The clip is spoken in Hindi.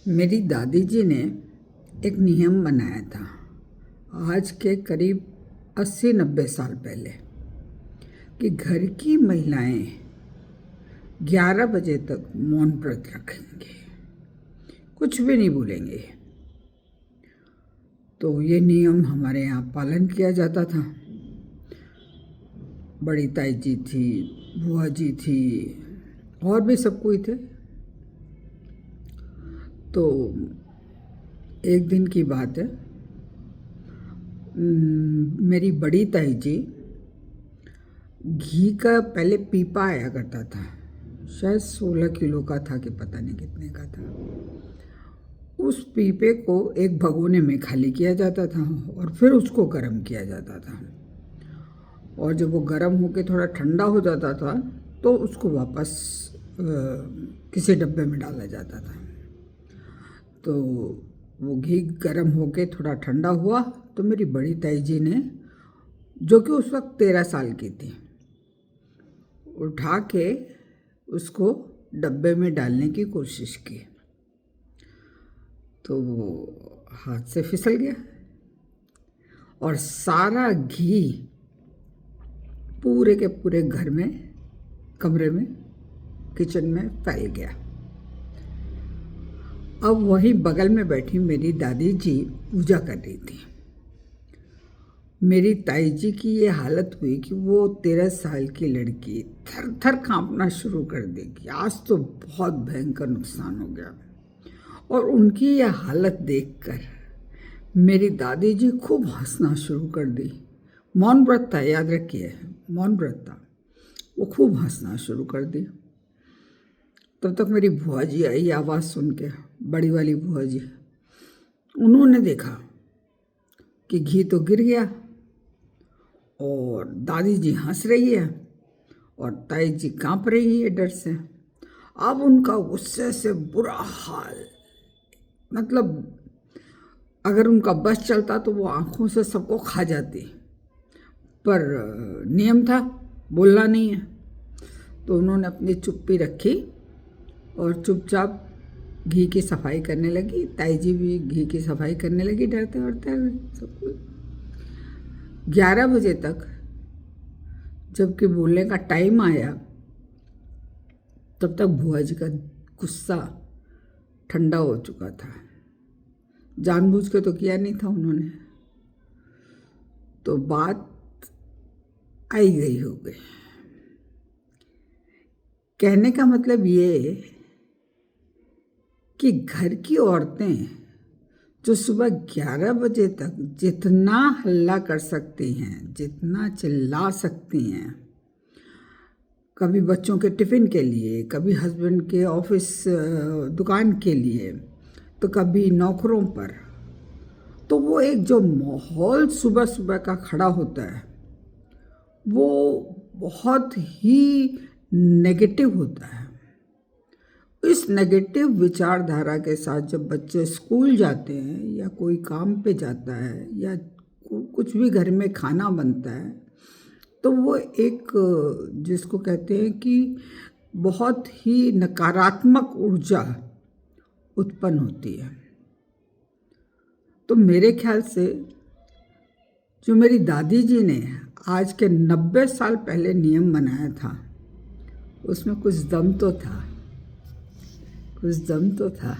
मेरी दादी जी ने एक नियम बनाया था आज के करीब 80-90 साल पहले कि घर की महिलाएं 11 बजे तक मौन व्रत रखेंगे, कुछ भी नहीं बोलेंगे। तो ये नियम हमारे यहाँ पालन किया जाता था। बड़ी ताई जी थी, बुआ जी थी, और भी सब कोई थे। तो एक दिन की बात है, मेरी बड़ी ताई जी घी का पहले पीपा आया करता था, शायद 16 किलो का था कि पता नहीं कितने का था। उस पीपे को एक भगोने में खाली किया जाता था और फिर उसको गर्म किया जाता था, और जब वो गर्म होकर थोड़ा ठंडा हो जाता था तो उसको वापस किसी डब्बे में डाला जाता था। तो वो घी गर्म होके थोड़ा ठंडा हुआ तो मेरी बड़ी ताई जी ने, जो कि उस वक्त 13 साल की थी, उठा के उसको डब्बे में डालने की कोशिश की। तो वो हाथ से फिसल गया और सारा घी पूरे के पूरे घर में, कमरे में, किचन में फैल गया। अब वहीं बगल में बैठी मेरी दादी जी पूजा कर रही थी। मेरी ताई जी की ये हालत हुई कि वो 13 साल की लड़की थर थर कांपना शुरू कर देगी, आज तो बहुत भयंकर नुकसान हो गया। और उनकी यह हालत देखकर मेरी दादी जी खूब हंसना शुरू कर दी। मौन व्रत था, याद रखिए, मौन व्रत था। वो खूब हंसना शुरू कर दी। तब तक मेरी बुआ जी आई आवाज़ सुन के, बड़ी वाली बुआ जी। उन्होंने देखा कि घी तो गिर गया और दादी जी हंस रही है और ताई जी कांप रही है डर से। अब उनका गुस्से से बुरा हाल, मतलब अगर उनका बस चलता तो वो आंखों से सबको खा जाती, पर नियम था, बोलना नहीं है। तो उन्होंने अपनी चुप्पी रखी और चुपचाप घी की सफाई करने लगी। ताई जी भी घी की सफाई करने लगी, डरते डरते सब कुछ। 11 बजे तक जबकि बोलने का टाइम आया, तब तक बुआ जी का गुस्सा ठंडा हो चुका था। जानबूझ के तो किया नहीं था उन्होंने, तो बात आई गई हो गई। कहने का मतलब ये कि घर की औरतें जो सुबह 11 बजे तक जितना हल्ला कर सकती हैं, जितना चिल्ला सकती हैं, कभी बच्चों के टिफ़िन के लिए, कभी हस्बैंड के ऑफिस दुकान के लिए, तो कभी नौकरों पर, तो वो एक जो माहौल सुबह सुबह का खड़ा होता है वो बहुत ही नेगेटिव होता है। इस नेगेटिव विचारधारा के साथ जब बच्चे स्कूल जाते हैं या कोई काम पे जाता है या कुछ भी घर में खाना बनता है, तो वो एक, जिसको कहते हैं कि बहुत ही नकारात्मक ऊर्जा उत्पन्न होती है। तो मेरे ख्याल से जो मेरी दादी जी ने आज के 90 साल पहले नियम बनाया था, उसमें कुछ दम तो था, कुछ दम तो था।